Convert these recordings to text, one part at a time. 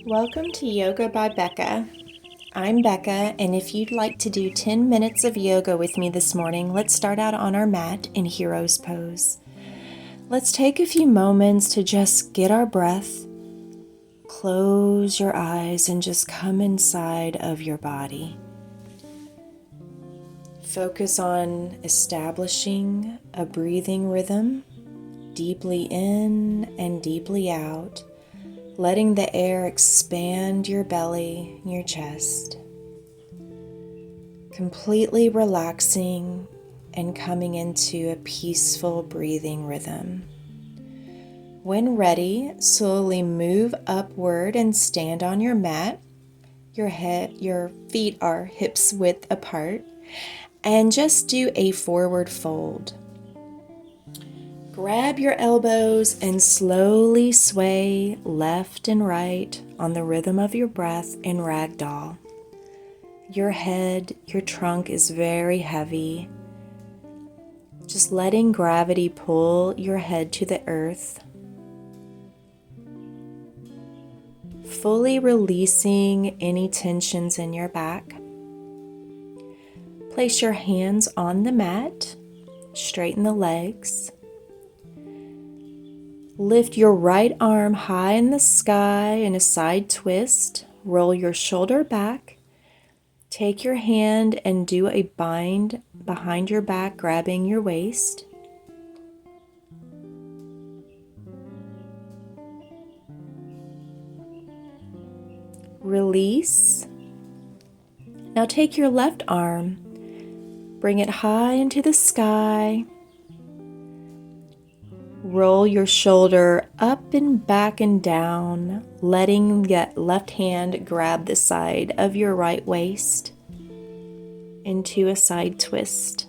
Welcome to Yoga by Beka. I'm Beka, and if you'd like to do 10 minutes of yoga with me this morning, let's start out on our mat in Hero's Pose. Let's take a few moments to just get our breath. Close your eyes and just come inside of your body. Focus on establishing a breathing rhythm, deeply in and deeply out, letting the air expand your belly and your chest. Completely relaxing and coming into a peaceful breathing rhythm. When ready, slowly move upward and stand on your mat. Your feet are hips width apart, and just do a forward fold. Grab your elbows and slowly sway left and right on the rhythm of your breath in ragdoll. Your head, your trunk is very heavy. Just letting gravity pull your head to the earth. Fully releasing any tensions in your back. Place your hands on the mat. Straighten the legs. Lift your right arm high in the sky in a side twist. Roll your shoulder back. Take your hand and do a bind behind your back, grabbing your waist. Release. Now take your left arm, bring it high into the sky. Roll your shoulder up and back and down, letting that left hand grab the side of your right waist into a side twist.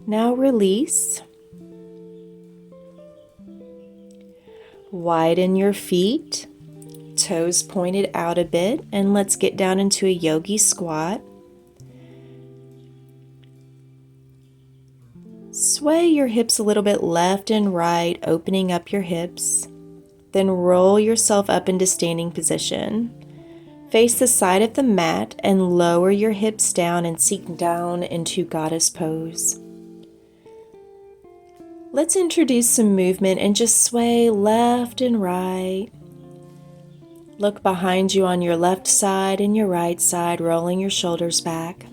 Now release. Widen your feet, toes pointed out a bit, and let's get down into a yogi squat. Sway your hips a little bit left and right, opening up your hips. Then roll yourself up into standing position. Face the side of the mat and lower your hips down and sink down into goddess pose. Let's introduce some movement and just sway left and right. Look behind you on your left side and your right side, rolling your shoulders back.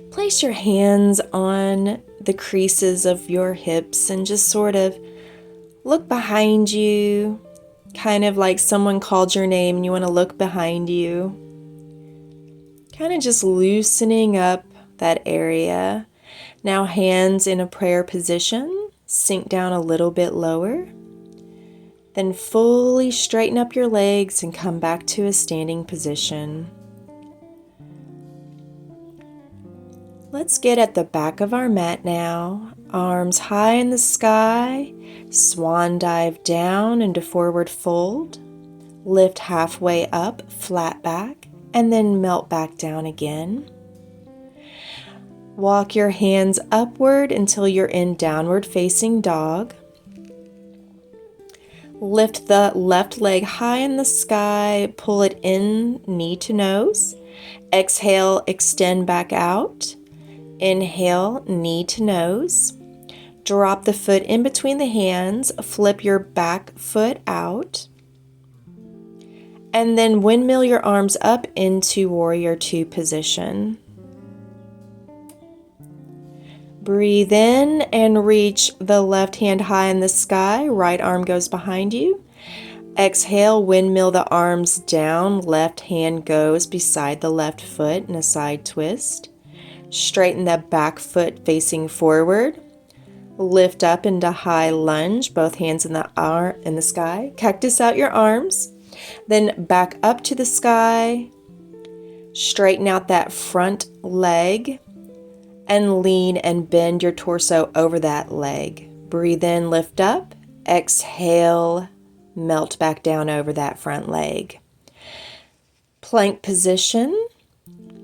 Place your hands on the creases of your hips and just sort of look behind you, kind of like someone called your name and you want to look behind you. Kind of just loosening up that area. Now hands in a prayer position, sink down a little bit lower. Then fully straighten up your legs and come back to a standing position. Let's get at the back of our mat now. Arms high in the sky, swan dive down into forward fold. Lift halfway up, flat back, and then melt back down again. Walk your hands upward until you're in downward facing dog. Lift the left leg high in the sky, pull it in, knee to nose. Exhale, extend back out. Inhale, knee to nose. Drop the foot in between the hands, flip your back foot out. And then windmill your arms up into warrior two position. Breathe in and reach the left hand high in the sky, right arm goes behind you. Exhale, windmill the arms down, left hand goes beside the left foot in a side twist. Straighten the back foot facing forward. Lift up into high lunge, both hands in the sky. Cactus out your arms. Then back up to the sky. Straighten out that front leg and lean and bend your torso over that leg. Breathe in, lift up. Exhale, melt back down over that front leg. Plank position.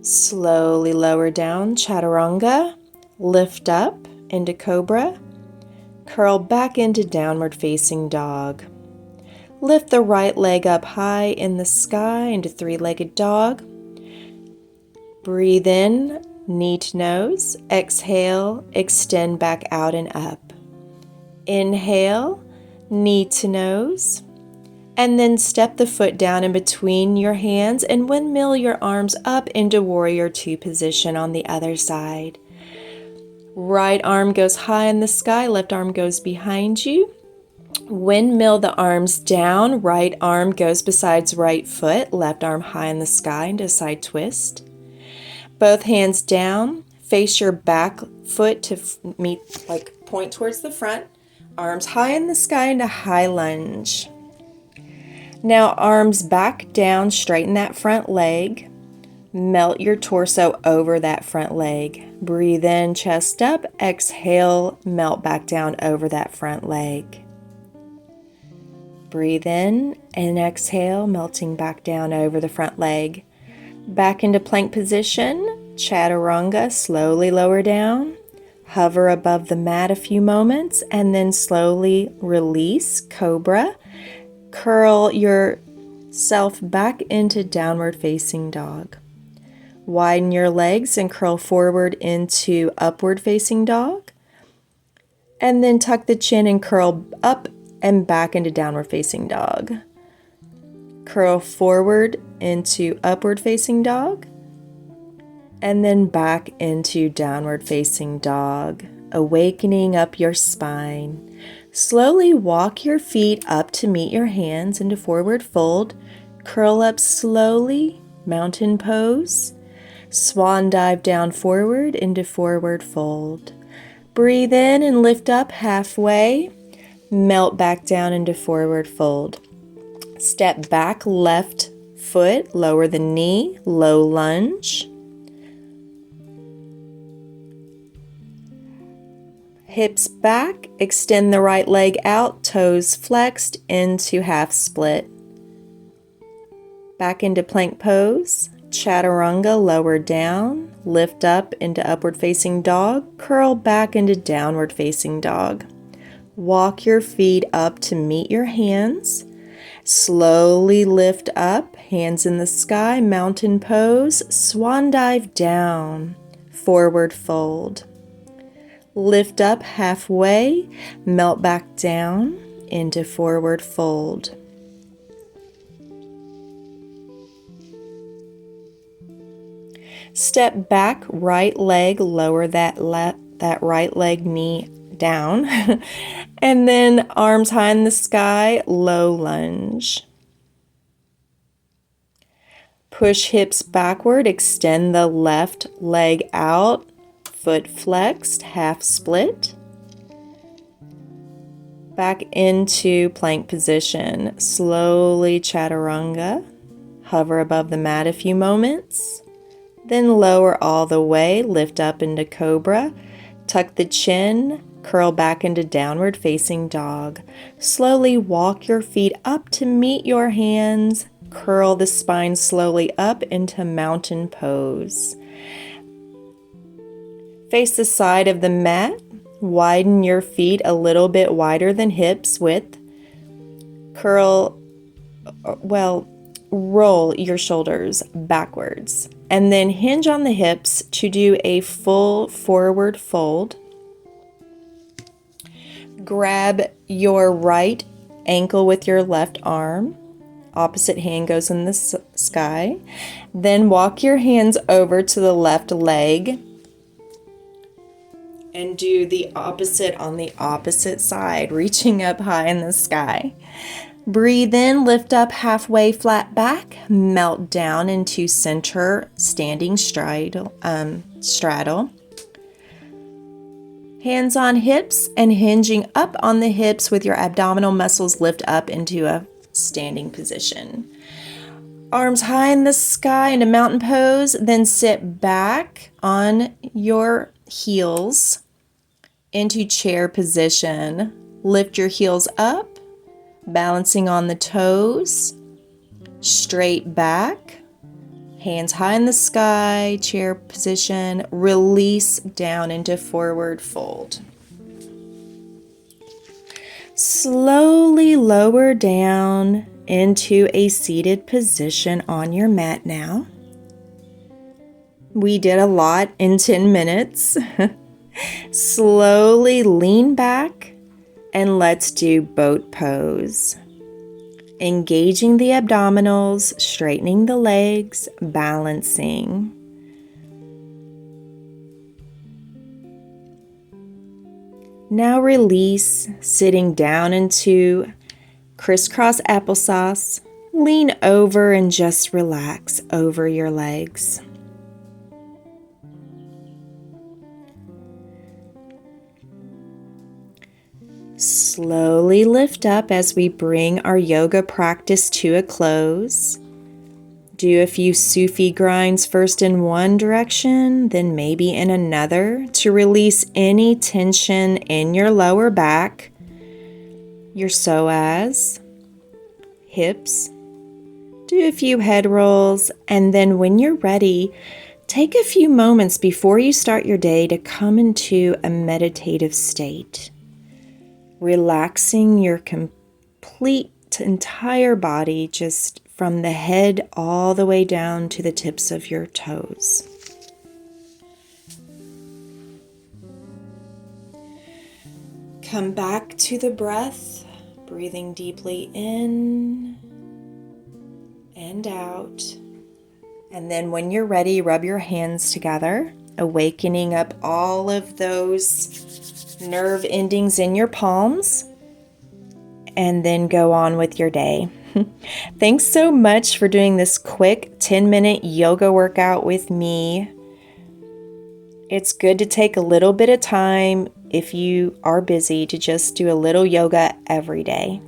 Slowly lower down, chaturanga, lift up into cobra, curl back into downward facing dog. Lift the right leg up high in the sky into three-legged dog. Breathe in, knee to nose. Exhale, extend back out and up. Inhale, knee to nose. And then step the foot down in between your hands and windmill your arms up into warrior two position on the other side. Right arm goes high in the sky, left arm goes behind you. Windmill the arms down, right arm goes besides right foot, left arm high in the sky into a side twist. Both hands down, face your back foot to point towards the front. Arms high in the sky into high lunge. Now arms back down, straighten that front leg. Melt your torso over that front leg. Breathe in, chest up. Exhale, melt back down over that front leg. Breathe in and exhale, melting back down over the front leg. Back into plank position. Chaturanga, slowly lower down. Hover above the mat a few moments and then slowly release, cobra. Curl yourself back into downward facing dog. Widen your legs and curl forward into upward facing dog. And then tuck the chin and curl up and back into downward facing dog. Curl forward into upward facing dog. And then back into downward facing dog, awakening up your spine. Slowly walk your feet up to meet your hands into forward fold. Curl up slowly, mountain pose. Swan dive down forward into forward fold. Breathe in and lift up halfway. Melt back down into forward fold. Step back, left foot, lower the knee, low lunge. Hips back, extend the right leg out, toes flexed into half split. Back into plank pose, chaturanga, lower down, lift up into upward facing dog, curl back into downward facing dog. Walk your feet up to meet your hands. Slowly lift up, hands in the sky, mountain pose, swan dive down, forward fold. Lift up halfway, melt back down into forward fold. Step back, right leg, lower that right leg knee down. And then arms high in the sky, low lunge. Push hips backward, extend the left leg out. Foot flexed, half split. Back into plank position. Slowly chaturanga. Hover above the mat a few moments. Then lower all the way, lift up into cobra. Tuck the chin, curl back into downward facing dog. Slowly walk your feet up to meet your hands. Curl the spine slowly up into mountain pose. Face the side of the mat. Widen your feet a little bit wider than hips width. Roll your shoulders backwards. And then hinge on the hips to do a full forward fold. Grab your right ankle with your left arm. Opposite hand goes in the sky. Then walk your hands over to the left leg. And do the opposite on the opposite side, reaching up high in the sky. Breathe in, lift up halfway, flat back, melt down into center, standing straddle. Hands on hips and hinging up on the hips with your abdominal muscles lift up into a standing position. Arms high in the sky into mountain pose, then sit back on your heels into chair position. Lift your heels up, balancing on the toes, straight back, hands high in the sky, chair position, release down into forward fold. Slowly lower down into a seated position on your mat now. We did a lot in 10 minutes. Slowly lean back and let's do boat pose. Engaging the abdominals, straightening the legs, balancing. Now release, sitting down into crisscross applesauce. Lean over and just relax over your legs. Slowly lift up as we bring our yoga practice to a close. Do a few Sufi grinds first in one direction, then maybe in another to release any tension in your lower back, your psoas, hips. Do a few head rolls, and then when you're ready, take a few moments before you start your day to come into a meditative state, relaxing your complete entire body, just from the head all the way down to the tips of your toes. Come back to the breath, breathing deeply in and out. And then when you're ready, rub your hands together, awakening up all of those nerve endings in your palms, and then go on with your day. Thanks so much for doing this quick 10-minute yoga workout with me. It's good to take a little bit of time if you are busy to just do a little yoga every day.